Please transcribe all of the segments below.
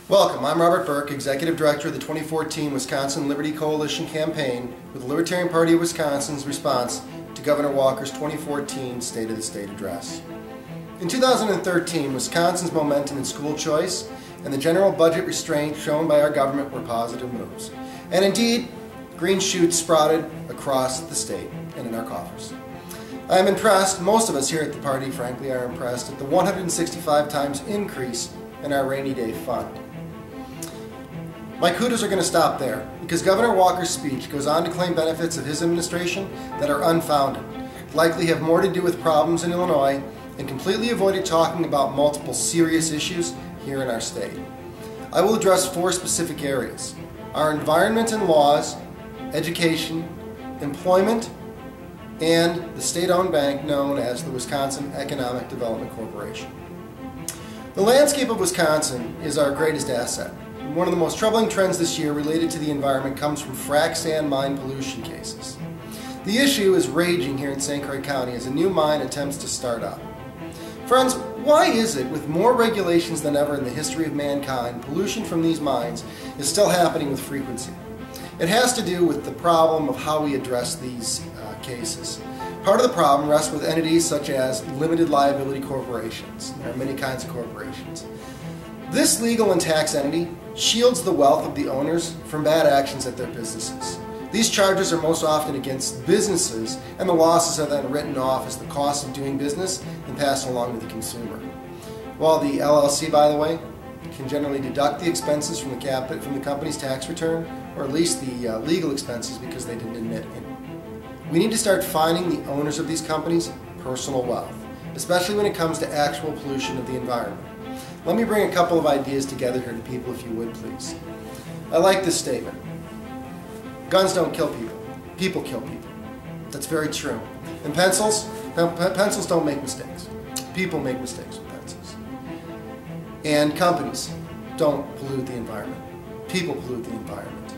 Welcome, I'm Robert Burke, Executive Director of the 2014 Wisconsin Liberty Coalition campaign with the Libertarian Party of Wisconsin's response to Governor Walker's 2014 State of the State address. In 2013, Wisconsin's momentum in school choice and the general budget restraint shown by our government were positive moves. And indeed, green shoots sprouted across the state and in our coffers. I am impressed, most of us here at the party frankly are impressed, at the 165 times increase in our rainy day fund. My kudos are going to stop there, because Governor Walker's speech goes on to claim benefits of his administration that are unfounded, likely have more to do with problems in Illinois, and completely avoided talking about multiple serious issues here in our state. I will address four specific areas: our environment and laws, education, employment, and the state-owned bank known as the Wisconsin Economic Development Corporation. The landscape of Wisconsin is our greatest asset. One of the most troubling trends this year related to the environment comes from frac sand mine pollution cases. The issue is raging here in St. Croix County as a new mine attempts to start up. Friends, why is it, with more regulations than ever in the history of mankind, pollution from these mines is still happening with frequency? It has to do with the problem of how we address these cases. Part of the problem rests with entities such as limited liability corporations. There are many kinds of corporations. This legal and tax entity shields the wealth of the owners from bad actions at their businesses. These charges are most often against businesses, and the losses are then written off as the cost of doing business and passed along to the consumer. While the LLC, by the way, can generally deduct the expenses from the company's tax return, or at least the legal expenses because they didn't admit it. We need to start fining the owners of these companies personal wealth, especially when it comes to actual pollution of the environment. Let me bring a couple of ideas together here to people, if you would, please. I like this statement. Guns don't kill people. People kill people. That's very true. And pencils don't make mistakes. People make mistakes with pencils. And companies don't pollute the environment. People pollute the environment.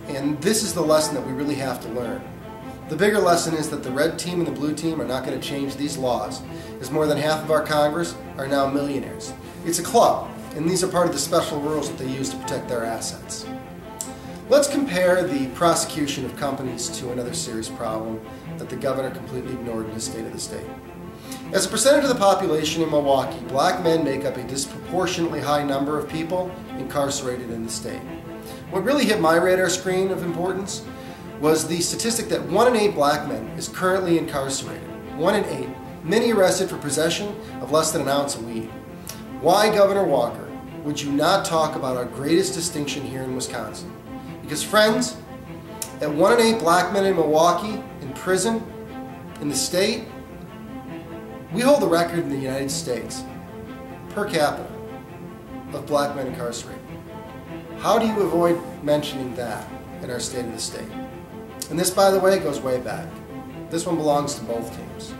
And this is the lesson that we really have to learn. The bigger lesson is that the red team and the blue team are not going to change these laws, as more than half of our Congress are now millionaires. It's a club, and these are part of the special rules that they use to protect their assets. Let's compare the prosecution of companies to another serious problem that the governor completely ignored in his State of the State. As a percentage of the population in Milwaukee, black men make up a disproportionately high number of people incarcerated in the state. What really hit my radar screen of importance was the statistic that 1 in 8 black men is currently incarcerated. 1 in 8. Many arrested for possession of less than an ounce of weed. Why, Governor Walker, would you not talk about our greatest distinction here in Wisconsin? Because, friends, at 1 in 8 black men in Milwaukee, in prison, in the state, we hold the record in the United States, per capita, of black men incarcerated. How do you avoid mentioning that in our State of the State? And this, by the way, goes way back. This one belongs to both teams.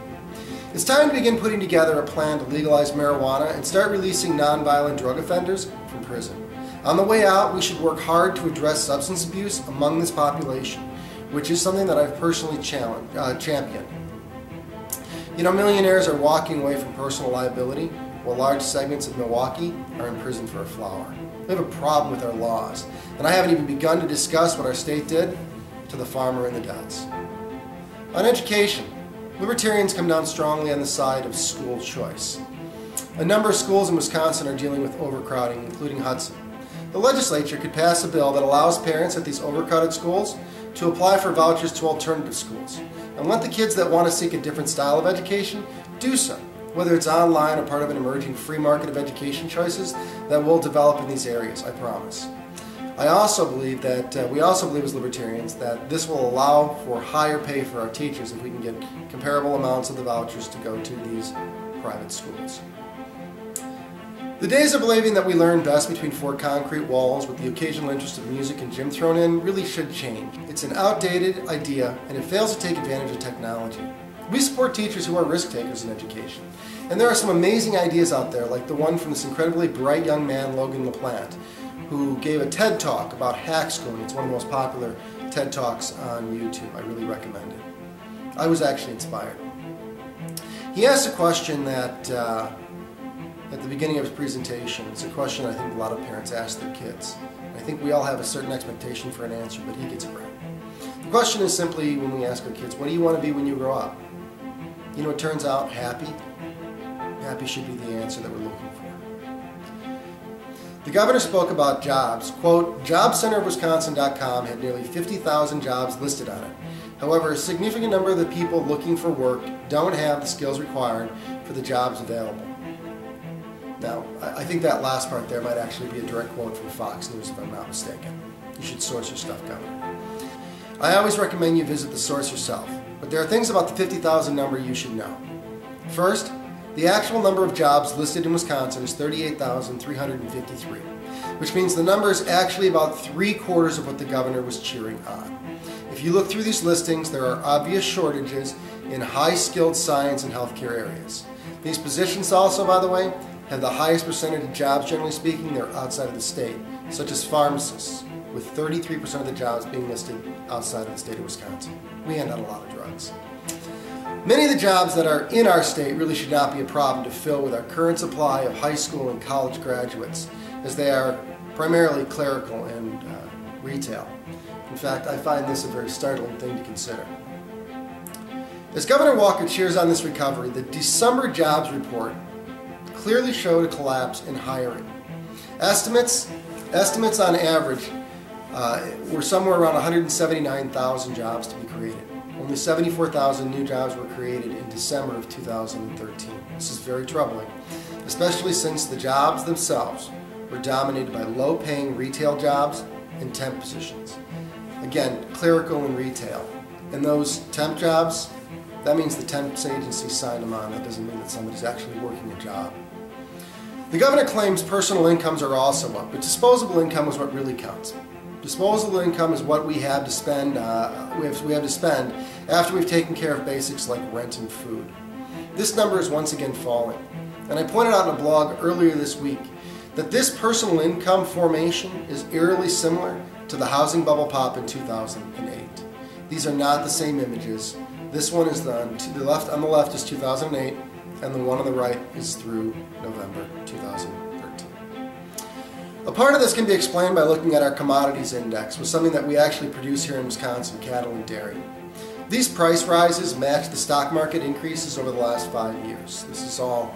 It's time to begin putting together a plan to legalize marijuana and start releasing nonviolent drug offenders from prison. On the way out, we should work hard to address substance abuse among this population, which is something that I've personally championed. You know, millionaires are walking away from personal liability, while large segments of Milwaukee are in prison for a flower. We have a problem with our laws, and I haven't even begun to discuss what our state did to the farmer in the dells. On education, Libertarians come down strongly on the side of school choice. A number of schools in Wisconsin are dealing with overcrowding, including Hudson. The legislature could pass a bill that allows parents at these overcrowded schools to apply for vouchers to alternative schools, and let the kids that want to seek a different style of education do so, whether it's online or part of an emerging free market of education choices that will develop in these areas, I promise. We also believe as Libertarians that this will allow for higher pay for our teachers if we can get comparable amounts of the vouchers to go to these private schools. The days of believing that we learn best between four concrete walls with the occasional interest of music and gym thrown in really should change. It's an outdated idea, and it fails to take advantage of technology. We support teachers who are risk takers in education, and there are some amazing ideas out there, like the one from this incredibly bright young man, Logan LaPlante, who gave a TED Talk about hack schooling. It's one of the most popular TED Talks on YouTube. I really recommend it. I was actually inspired. He asked a question that at the beginning of his presentation. It's a question I think a lot of parents ask their kids. I think we all have a certain expectation for an answer, but he gets it right. The question is simply, when we ask our kids, what do you want to be when you grow up? You know, it turns out happy. Happy should be the answer that we're looking for. The governor spoke about jobs. Quote, JobCenterofWisconsin.com had nearly 50,000 jobs listed on it. However, a significant number of the people looking for work don't have the skills required for the jobs available. Now, I think that last part there might actually be a direct quote from Fox News, if I'm not mistaken. You should source your stuff, Governor. I always recommend you visit the source yourself, but there are things about the 50,000 number you should know. First, the actual number of jobs listed in Wisconsin is 38,353, which means the number is actually about 3/4 of what the governor was cheering on. If you look through these listings, there are obvious shortages in high-skilled science and healthcare areas. These positions also, by the way, have the highest percentage of jobs, generally speaking, they're outside of the state, such as pharmacists, with 33% of the jobs being listed outside of the state of Wisconsin. We hand out a lot of drugs. Many of the jobs that are in our state really should not be a problem to fill with our current supply of high school and college graduates, as they are primarily clerical and retail. In fact, I find this a very startling thing to consider. As Governor Walker cheers on this recovery, the December jobs report clearly showed a collapse in hiring. Estimates on average were somewhere around 179,000 jobs to be created. Only 74,000 new jobs were created in December of 2013. This is very troubling, especially since the jobs themselves were dominated by low-paying retail jobs and temp positions. Again, clerical and retail. And those temp jobs, that means the temp agency signed them on. That doesn't mean that somebody's actually working a job. The governor claims personal incomes are also up, but disposable income is what really counts. Disposable income is what we have to spend. We have to spend after we've taken care of basics like rent and food. This number is once again falling, and I pointed out in a blog earlier this week that this personal income formation is eerily similar to the housing bubble pop in 2008. These are not the same images. This one is on the left is 2008, and the one on the right is through November 2013. A part of this can be explained by looking at our commodities index, with something that we actually produce here in Wisconsin, cattle and dairy. These price rises match the stock market increases over the last 5 years. This is all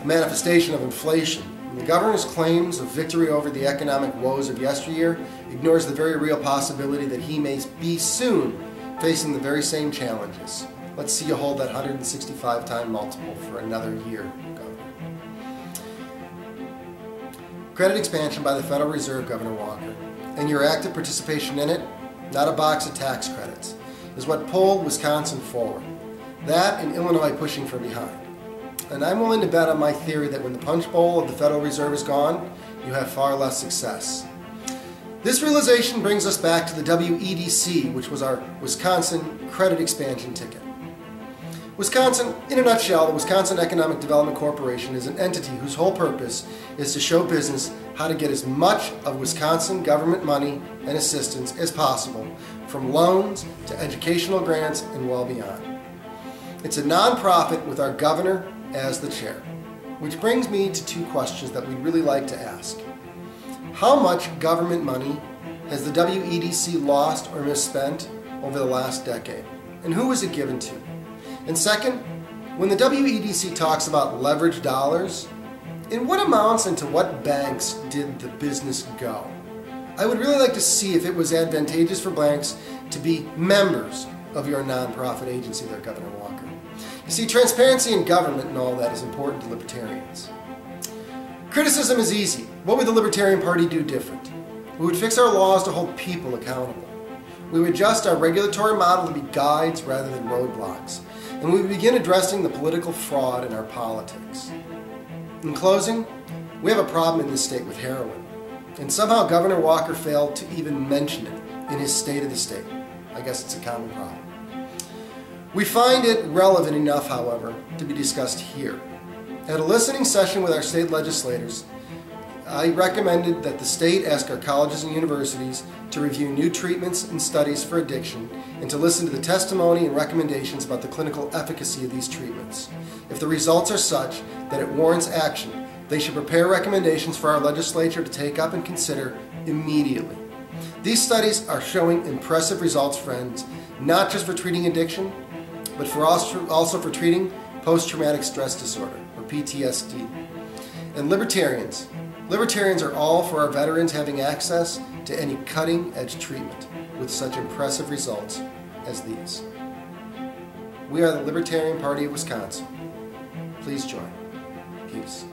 a manifestation of inflation. And the governor's claims of victory over the economic woes of yesteryear ignores the very real possibility that he may be soon facing the very same challenges. Let's see you hold that 165-time multiple for another year, Governor. Credit expansion by the Federal Reserve, Governor Walker, and your active participation in it, not a box of tax credits, is what pulled Wisconsin forward. That and Illinois pushing from behind. And I'm willing to bet on my theory that when the punch bowl of the Federal Reserve is gone, you have far less success. This realization brings us back to the WEDC, which was our Wisconsin credit expansion ticket. Wisconsin, in a nutshell, the Wisconsin Economic Development Corporation is an entity whose whole purpose is to show business how to get as much of Wisconsin government money and assistance as possible, from loans to educational grants and well beyond. It's a nonprofit with our governor as the chair, which brings me to two questions that we'd really like to ask. How much government money has the WEDC lost or misspent over the last decade, and who is it given to? And second, when the WEDC talks about leveraged dollars, in what amounts and to what banks did the business go? I would really like to see if it was advantageous for banks to be members of your nonprofit agency there, Governor Walker. You see, transparency in government and all that is important to libertarians. Criticism is easy. What would the Libertarian Party do different? We would fix our laws to hold people accountable. We would adjust our regulatory model to be guides rather than roadblocks. And we would begin addressing the political fraud in our politics. In closing, we have a problem in this state with heroin. And somehow Governor Walker failed to even mention it in his State of the State. I guess it's a common problem. We find it relevant enough, however, to be discussed here. At a listening session with our state legislators, I recommended that the state ask our colleges and universities to review new treatments and studies for addiction and to listen to the testimony and recommendations about the clinical efficacy of these treatments. If the results are such that it warrants action, They should prepare recommendations for our legislature to take up and consider immediately. These studies are showing impressive results, friends, not just for treating addiction, but also for treating post-traumatic stress disorder, or PTSD. And libertarians are all for our veterans having access to any cutting-edge treatment with such impressive results as these. We are the Libertarian Party of Wisconsin. Please join. Peace.